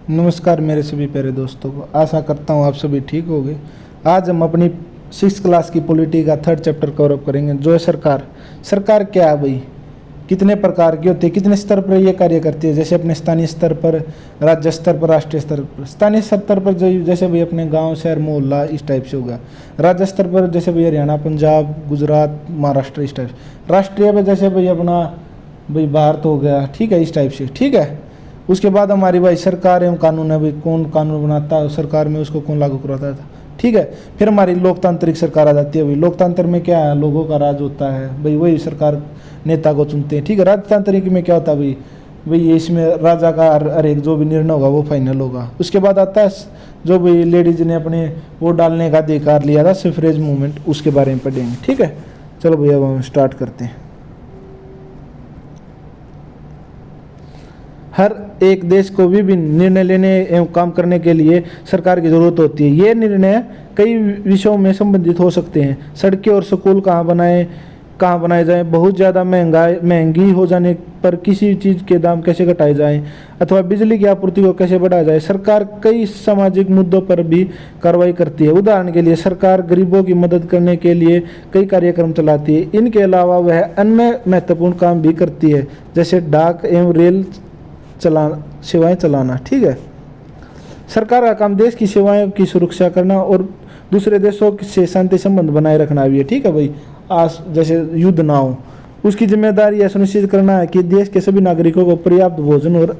नमस्कार मेरे सभी प्यारे दोस्तों को। आशा करता हूँ आप सभी ठीक होंगे। आज हम अपनी 6th क्लास की पॉलिटी का 3rd चैप्टर कवर अप करेंगे, जो है सरकार। सरकार क्या है भाई, कितने प्रकार की होती है, कितने स्तर पर ये कार्य करती है। जैसे अपने स्थानीय स्तर पर, राज्य स्तर पर, राष्ट्रीय स्तर पर। स्थानीय स्तर पर जो जैसे भाई अपने गांव, शहर, मोहल्ला, इस टाइप से होगा। राज्य स्तर पर जैसे भाई हरियाणा, पंजाब, गुजरात, महाराष्ट्र, इस टाइप से। राष्ट्रीय पर जैसे भाई अपना भाई भारत हो गया, ठीक है, इस टाइप से, ठीक है। उसके बाद हमारी भाई सरकार एवं कानून है, भाई कौन कानून बनाता है सरकार में, उसको कौन लागू करवाता था, ठीक है। फिर हमारी लोकतांत्रिक सरकार आ जाती है। भाई लोकतंत्र में क्या है, लोगों का राज होता है, भाई वही सरकार नेता को चुनते हैं, ठीक है। राजतांत्रिक में क्या होता है भाई इसमें राजा का हर एक जो भी निर्णय होगा वो फाइनल होगा। उसके बाद आता है जो भी लेडीज ने अपने वोट डालने का अधिकार लिया था, सफरेज मूवमेंट, उसके बारे में पढ़ेंगे, ठीक है। चलो भैया अब हम स्टार्ट करते हैं। हर एक देश को विभिन्न निर्णय लेने एवं काम करने के लिए सरकार की जरूरत होती है। ये निर्णय कई विषयों में संबंधित हो सकते हैं। सड़कें और स्कूल कहाँ बनाए जाएं, बहुत ज़्यादा महंगी हो जाने पर किसी चीज़ के दाम कैसे घटाए जाएं, अथवा बिजली की आपूर्ति को कैसे बढ़ाया जाए। सरकार कई सामाजिक मुद्दों पर भी कार्रवाई करती है। उदाहरण के लिए सरकार गरीबों की मदद करने के लिए कई कार्यक्रम चलाती है। इनके अलावा वह अन्य महत्वपूर्ण काम भी करती है, जैसे डाक एवं रेल सेवाएं चलाना, ठीक है। सरकार का काम देश की सेवाओं की सुरक्षा करना और दूसरे देशों से शांति संबंध बनाए रखना भी है, ठीक है भाई। आज जैसे युद्ध ना हो, उसकी जिम्मेदारी यह सुनिश्चित करना है कि देश के सभी नागरिकों को पर्याप्त भोजन और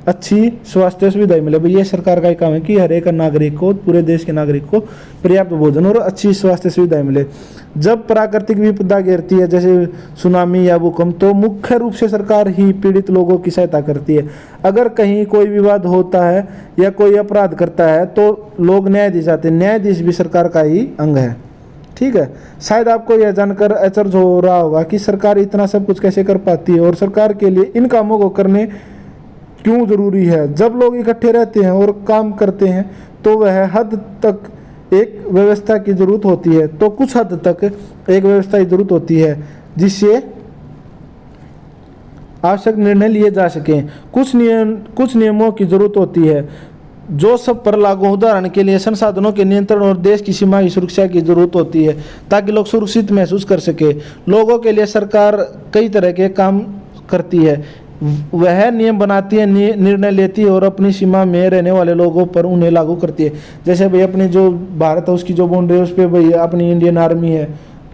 अच्छी स्वास्थ्य सुविधाएं मिले। भाई ये सरकार का ही काम है कि हर एक नागरिक को, पूरे देश के नागरिक को पर्याप्त भोजन और अच्छी स्वास्थ्य सुविधाएं मिले। जब प्राकृतिक विपदा गिरती है, जैसे सुनामी या भूकंप, तो मुख्य रूप से सरकार ही पीड़ित लोगों की सहायता करती है। अगर कहीं कोई विवाद होता है या कोई अपराध करता है तो लोग न्यायाधीश आते हैं। न्यायाधीश भी सरकार का ही अंग है, ठीक है। शायद आपको यह जानकर अचरज हो रहा होगा कि सरकार इतना सब कुछ कैसे कर पाती है और सरकार के लिए इन कामों को करने क्यों जरूरी है। जब लोग इकट्ठे रहते हैं और काम करते हैं तो वह हद तक एक व्यवस्था की जरूरत होती है, तो कुछ हद तक एक व्यवस्था की जरूरत होती है जिससे आवश्यक निर्णय लिए जा सकें। कुछ नियमों की जरूरत होती है जो सब पर लागू। उदाहरण के लिए संसाधनों के नियंत्रण और देश की सीमा की सुरक्षा की जरूरत होती है ताकि लोग सुरक्षित महसूस कर सके। लोगों के लिए सरकार कई तरह के काम करती है। वह नियम बनाती है, निर्णय लेती है और अपनी सीमा में रहने वाले लोगों पर उन्हें लागू करती है। जैसे भाई अपनी जो भारत है उसकी जो बाउंड्री है उस पर भाई अपनी इंडियन आर्मी है,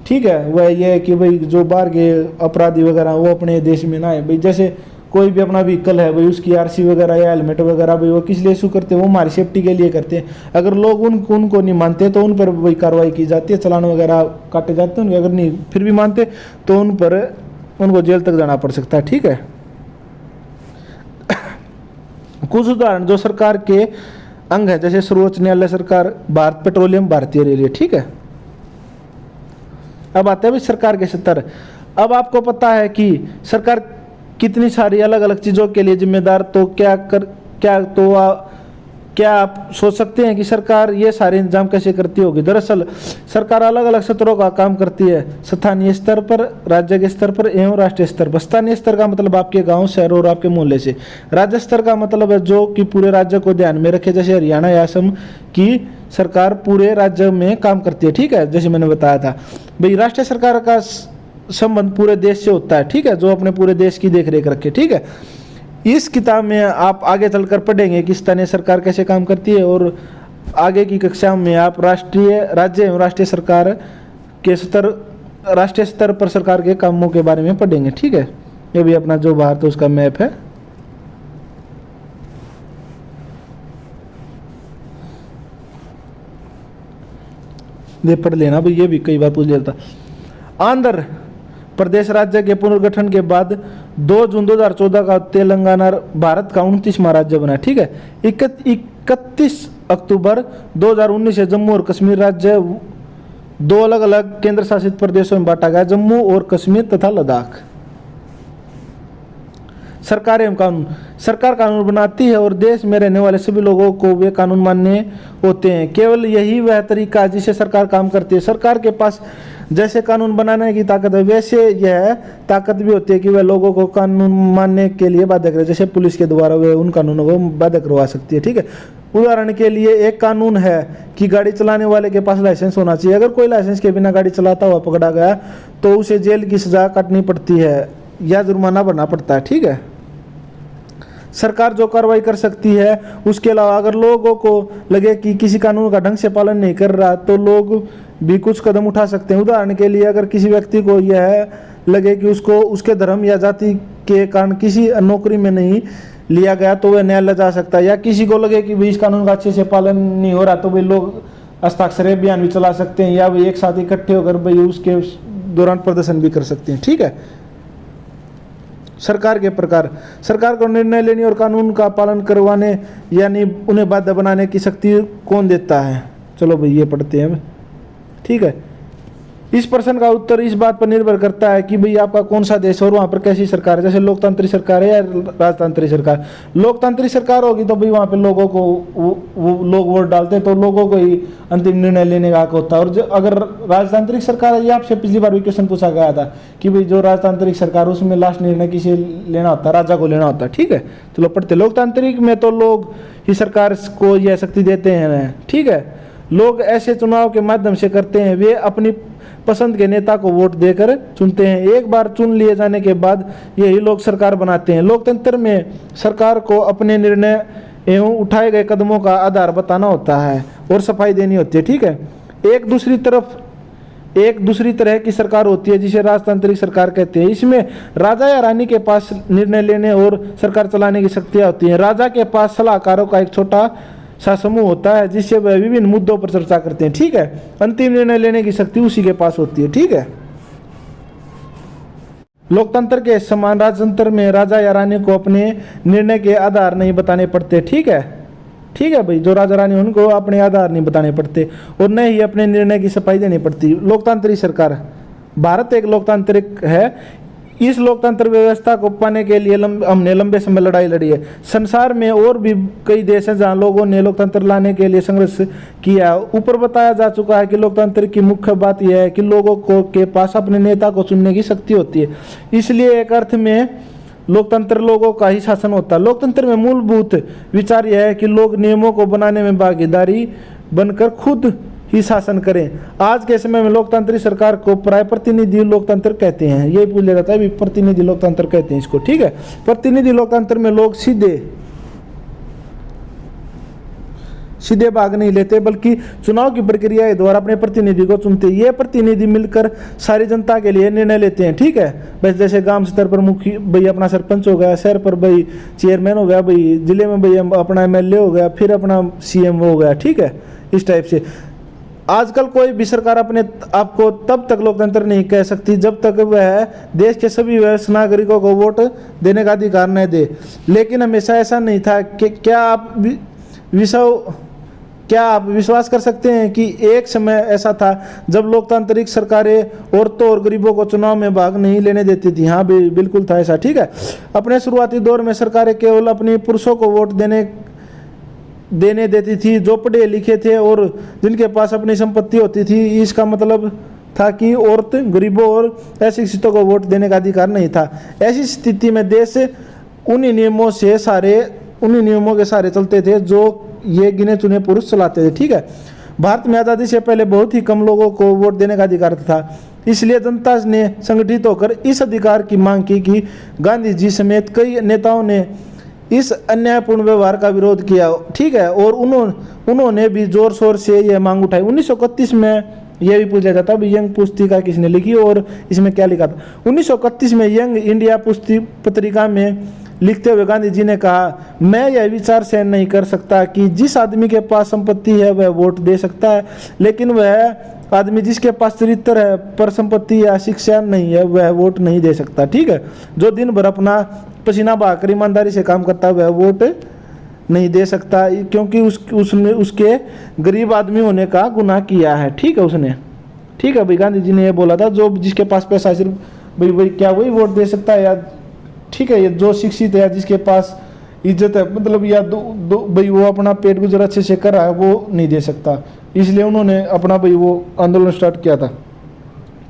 ठीक है। वह यह है कि भाई जो बाहर के अपराधी वगैरह वो अपने देश में ना है। भाई जैसे कोई भी अपना व्हीकल है, भाई उसकी आरसी वगैरह या हेलमेट वगैरह भाई वो किस लिए इशू करते हैं, वो हमारी सेफ्टी के लिए करते हैं। अगर लोग उनको नहीं मानते तो उन पर वही कार्रवाई की जाती है, चालान वगैरह काटे जाते हैं। अगर नहीं फिर भी मानते तो उनको जेल तक जाना पड़ सकता है, ठीक है। कुछ उदाहरण जो सरकार के अंग है, जैसे सर्वोच्च न्यायालय, सरकार, भारत पेट्रोलियम, भारतीय रेलवे, ठीक है। अब आते हैं भाई सरकार के स्तर। अब आपको पता है कि सरकार कितनी सारी अलग अलग चीज़ों के लिए जिम्मेदार, तो क्या आप सोच सकते हैं कि सरकार ये सारे इंतजाम कैसे करती होगी। दरअसल सरकार अलग अलग स्तरों का काम करती है, स्थानीय स्तर पर, राज्य के स्तर पर एवं राष्ट्रीय स्तर पर। स्थानीय स्तर का मतलब आपके गांव, शहर और आपके मोहल्ले से। राज्य स्तर का मतलब है जो कि पूरे राज्य को ध्यान में रखे, जैसे हरियाणा या असम की सरकार पूरे राज्य में काम करती है, ठीक है, जैसे मैंने बताया था। भाई राष्ट्रीय सरकार का संबंध पूरे देश से होता है, ठीक है, जो अपने पूरे देश की देख रेख रखे, ठीक है। इस किताब में आप आगे चलकर पढ़ेंगे कि स्थानीय सरकार कैसे काम करती है, और आगे की कक्षा में आप राज्य एवं राष्ट्रीय सरकार के राष्ट्रीय स्तर पर सरकार के कामों के बारे में पढ़ेंगे, ठीक है। ये भी अपना जो भारत है उसका मैप है। ये पढ़ लेना भाई, ये भी कई बार पूछ लेता। आंध्र प्रदेश राज्य के पुनर्गठन के बाद 2 जून 2014 का तेलंगाना भारत का 29वां राज्य बना, ठीक है। 31 अक्टूबर 2019 से जम्मू और कश्मीर राज्य 2 अलग अलग केंद्र शासित प्रदेशों में बांटा गया, जम्मू और कश्मीर तथा लद्दाख। सरकार एवं कानून। सरकार कानून बनाती है और देश में रहने वाले सभी लोगों को वे कानून मानने होते हैं। केवल यही वह तरीका है जिससे सरकार काम करती है। सरकार के पास जैसे कानून बनाने की ताकत है वैसे यह ताकत भी होती है कि वह लोगों को कानून मानने के लिए बाध्य करे, जैसे पुलिस के द्वारा वह उन कानूनों को बाध्य करवा सकती है। ठीक है, उदाहरण के लिए एक कानून है कि गाड़ी चलाने वाले के पास लाइसेंस होना चाहिए। अगर कोई लाइसेंस के बिना गाड़ी चलाता हुआ पकड़ा गया तो उसे जेल की सजा काटनी पड़ती है या जुर्माना भरना पड़ता है। ठीक है, सरकार जो कार्रवाई कर सकती है। उसके अलावा अगर लोगों को लगे कि किसी कानून का ढंग से पालन नहीं कर रहा तो लोग भी कुछ कदम उठा सकते हैं। उदाहरण के लिए अगर किसी व्यक्ति को यह लगे कि उसको उसके धर्म या जाति के कारण किसी नौकरी में नहीं लिया गया तो वह न्यायालय जा सकता है, या किसी को लगे कि भाई इस कानून का अच्छे से पालन नहीं हो रहा तो भाई लोग हस्ताक्षर अभियान भी चला सकते हैं, या भाई एक साथ इकट्ठे होकर भाई उसके दौरान प्रदर्शन भी कर सकते हैं। ठीक है, सरकार के प्रकार, सरकार को निर्णय लेने और कानून का पालन करवाने यानी उन्हें बाध्य बनाने की शक्ति कौन देता है? चलो भाई ये पढ़ते हैं। ठीक है, इस प्रश्न का उत्तर इस बात पर निर्भर करता है कि भाई आपका कौन सा देश और वहाँ पर कैसी सरकार है, जैसे लोकतांत्रिक सरकार है या राजतांत्रिक सरकार। लोकतांत्रिक सरकार होगी तो भाई वहाँ पे लोगों को लोग वोट डालते हैं तो लोगों को ही अंतिम निर्णय लेने का हक होता है। और अगर राजतांत्रिक सरकार है, ये आपसे पिछली बार भी क्वेश्चन पूछा गया था कि भाई जो राजतांत्रिक सरकार उसमें लास्ट निर्णय किसे लेना होता है? राजा को लेना होता है। ठीक है, चलो पढ़ते। लोकतांत्रिक में तो लोग ही सरकार को यह शक्ति देते हैं। ठीक है, लोग ऐसे चुनाव के माध्यम से करते हैं, वे अपनी पसंद के नेता को वोट देकर चुनते हैं। एक बार चुन लिए जाने के बाद यही लोग सरकार बनाते हैं। लोकतंत्र में सरकार को अपने निर्णय एवं उठाए गए कदमों का आधार बताना होता है और सफाई देनी होती है। ठीक है, एक दूसरी तरह की सरकार होती है जिसे राजतांत्रिक सरकार कहते हैं। इसमें राजा या रानी के पास निर्णय लेने और सरकार चलाने की शक्तियाँ होती हैं। राजा के पास सलाहकारों का एक छोटा सा समूह होता है जिससे वह विभिन्न मुद्दों पर चर्चा करते हैं। ठीक है, अंतिम निर्णय लेने की शक्ति उसी के पास होती है। ठीक है, लोकतंत्र के समान राजतंत्र में राजा या रानी को अपने निर्णय के आधार नहीं बताने पड़ते। ठीक है, ठीक है भाई, जो राजा रानी उनको अपने आधार नहीं बताने पड़ते और न ही अपने निर्णय की सफाई देनी पड़ती। लोकतांत्रिक सरकार, भारत एक लोकतांत्रिक है। इस लोकतंत्र व्यवस्था को पाने के लिए हमने लंबे समय लड़ाई लड़ी है। संसार में और भी कई देश हैं जहां लोगों ने लोकतंत्र लाने के लिए संघर्ष किया। ऊपर बताया जा चुका है कि लोकतंत्र की मुख्य बात यह है कि लोगों को के पास अपने नेता को चुनने की शक्ति होती है। इसलिए एक अर्थ में लोकतंत्र लोगों का ही शासन होता है। लोकतंत्र में मूलभूत विचार यह है कि लोग नियमों को बनाने में भागीदारी बनकर खुद ही शासन करें। आज के समय में लोकतांत्रिक सरकार को प्राय प्रतिनिधि लोकतंत्र कहते हैं। यही पूछ लिया जाता है, प्रतिनिधि लोकतंत्र कहते हैं इसको। ठीक है, प्रतिनिधि लोकतंत्र में लोग सीधे भाग नहीं लेते बल्कि चुनाव की प्रक्रिया के द्वारा अपने प्रतिनिधि को चुनते हैं। ये प्रतिनिधि मिलकर सारी जनता के लिए निर्णय लेते हैं। ठीक है, बस जैसे गांव स्तर पर मुखी भाई अपना सरपंच हो गया, शहर पर भाई चेयरमैन हो गया, भाई जिले में भाई अपना एमएलए हो गया, फिर अपना सीएम हो गया। ठीक है, इस टाइप से आजकल कोई भी सरकार अपने आपको तब तक लोकतंत्र नहीं कह सकती जब तक वह देश के सभी वरिष्ठ नागरिकों को वोट देने का अधिकार न दे। लेकिन हमेशा ऐसा नहीं था कि क्या आप विश्वास कर सकते हैं कि एक समय ऐसा था जब लोकतांत्रिक सरकारें औरतों और गरीबों को चुनाव में भाग नहीं लेने देती थी? हाँ बिल्कुल था ऐसा। ठीक है, अपने शुरुआती दौर में सरकारें केवल अपनी पुरुषों को वोट देने देती थी जो पढ़े लिखे थे और जिनके पास अपनी संपत्ति होती थी। इसका मतलब था कि औरत, गरीबों और अशिक्षितों को वोट देने का अधिकार नहीं था। ऐसी स्थिति में देश उन्हीं नियमों के सहारे चलते थे जो ये गिने चुने पुरुष चलाते थे। ठीक है, भारत में आज़ादी से पहले बहुत ही कम लोगों को वोट देने का अधिकार था। इसलिए जनता ने संगठित होकर इस अधिकार की मांग की कि गांधी जी समेत कई नेताओं ने इस अन्यायपूर्ण व्यवहार का विरोध किया। ठीक है, और उन्होंने भी जोर शोर से यह मांग उठाई। 1931 में यह भी पूछा जाता है यंग पुस्तिका किसने लिखी और इसमें क्या लिखा था? 1931 में यंग इंडिया पत्रिका में लिखते हुए गांधी जी ने कहा, मैं यह विचार सहन नहीं कर सकता कि जिस आदमी के पास संपत्ति है वह वोट दे सकता है, लेकिन वह आदमी जिसके पास चरित्र है पर संपत्ति या शिक्षा नहीं है वह वोट नहीं दे सकता। ठीक है, जो दिन भर अपना पसीना बहाकर ईमानदारी से काम करता है वह वोट नहीं दे सकता क्योंकि उसने उसके गरीब आदमी होने का गुनाह किया है। ठीक है, उसने। ठीक है भाई, गांधी जी ने यह बोला था जो जिसके पास पैसा सिर्फ भाई क्या वही वोट दे सकता है, या ठीक है ये जो शिक्षित है जिसके पास इज्जत है मतलब या भाई वो अपना पेट गुजर अच्छे से कर रहा है वो नहीं दे सकता। इसलिए उन्होंने अपना भाई वो आंदोलन स्टार्ट किया था।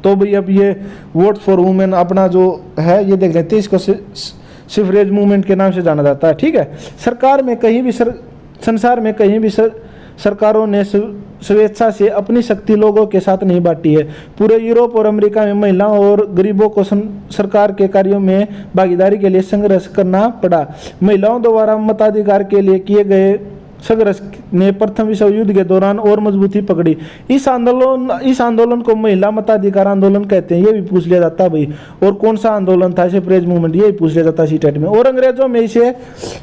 तो भाई अब ये वोट फॉर वुमेन अपना जो है ये देख लेते हैं, इसको सफरेज मूवमेंट के नाम से जाना जाता है। ठीक है, सरकार में कहीं भी संसार में कहीं भी सरकारों ने स्वेच्छा से अपनी शक्ति लोगों के साथ नहीं बांटी है। पूरे यूरोप और अमेरिका में महिलाओं और गरीबों को सरकार के कार्यों में भागीदारी के लिए संघर्ष करना पड़ा। महिलाओं द्वारा मताधिकार के लिए किए गए संघर्ष ने प्रथम विश्व युद्ध के दौरान और मजबूती पकड़ी। इस आंदोलन को महिला मताधिकार आंदोलन कहते हैं, ये भी पूछ लिया जाता है भाई। और कौन सा आंदोलन था सफरेज मूवमेंट, ये भी पूछ लिया जाता है सीटेट में। और अंग्रेजों में इसे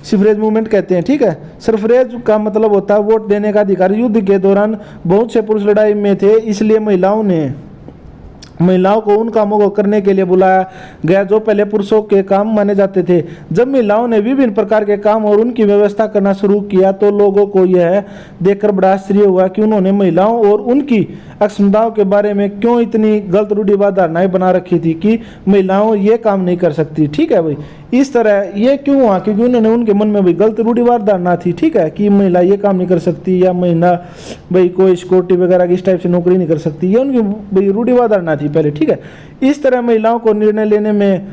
सफरेज मूवमेंट कहते हैं। ठीक है, सफरेज का मतलब होता है वोट देने का अधिकार। युद्ध के दौरान बहुत से पुरुष लड़ाई में थे, इसलिए महिलाओं को उन कामों को करने के लिए बुलाया गया जो पहले पुरुषों के काम माने जाते थे। जब महिलाओं ने विभिन्न प्रकार के काम और उनकी व्यवस्था करना शुरू किया तो लोगों को यह देखकर बड़ा आश्चर्य हुआ कि उन्होंने महिलाओं और उनकी अक्षमताओं के बारे में क्यों इतनी गलत रूढ़िवाद धारणाएं बना रखी थी कि महिलाओं ये काम नहीं कर सकती। ठीक है भाई, इस तरह ये क्यों हुआ, क्योंकि उन्होंने उनके मन में भाई गलत रूढ़िवाद धारणा थी। ठीक है, कि महिला ये काम नहीं कर सकती या महिला भाई कोई सिक्योरिटी वगैरह की इस टाइप से नौकरी नहीं कर सकती, ये उनकी भाई रूढ़िवाद धारणा थी पहले। ठीक है, इस तरह महिलाओं को निर्णय लेने में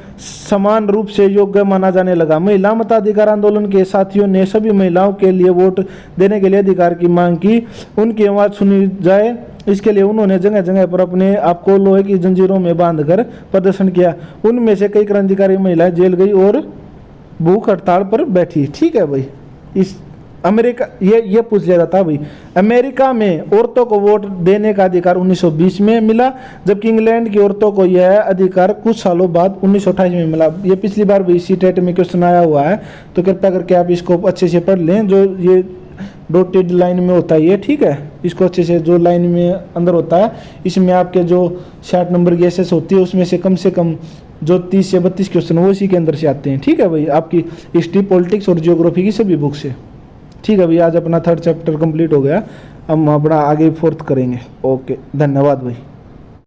समान रूप से योग्य माना जाने लगा। महिला मताधिकार आंदोलन के साथियों ने सभी महिलाओं के लिए वोट देने के लिए अधिकार की मांग की, उनकी आवाज सुनी जाए, इसके लिए उन्होंने जगह जगह पर अपने आप को लोहे की जंजीरों में बांधकर प्रदर्शन किया। उनमें से कई क्रांतिकारी महिलाएं जेल गई और भूख हड़ताल पर बैठी। ठीक है भाई, इस अमेरिका ये पूछ लिया जाता है भाई, अमेरिका में औरतों को वोट देने का अधिकार 1920 में मिला, जबकि इंग्लैंड की औरतों को यह अधिकार कुछ सालों बाद 1928 में मिला। ये पिछली बार भी इसी टेट में क्वेश्चन आया हुआ है, तो कृपया करके आप इसको अच्छे से पढ़ लें। जो ये डॉटेड लाइन में होता है ये, ठीक है, इसको अच्छे से जो लाइन में अंदर होता है इसमें आपके जो 60 नंबर की एसएस होती है उसमें से कम जो 30 से 32 क्वेश्चन वो इसी के अंदर से आते हैं। ठीक है भाई, आपकी हिस्ट्री, पॉलिटिक्स और जियोग्राफी की सभी बुक से। ठीक है भाई, आज अपना 3rd चैप्टर कंप्लीट हो गया, हम अपना आगे 4th करेंगे। ओके, धन्यवाद भाई।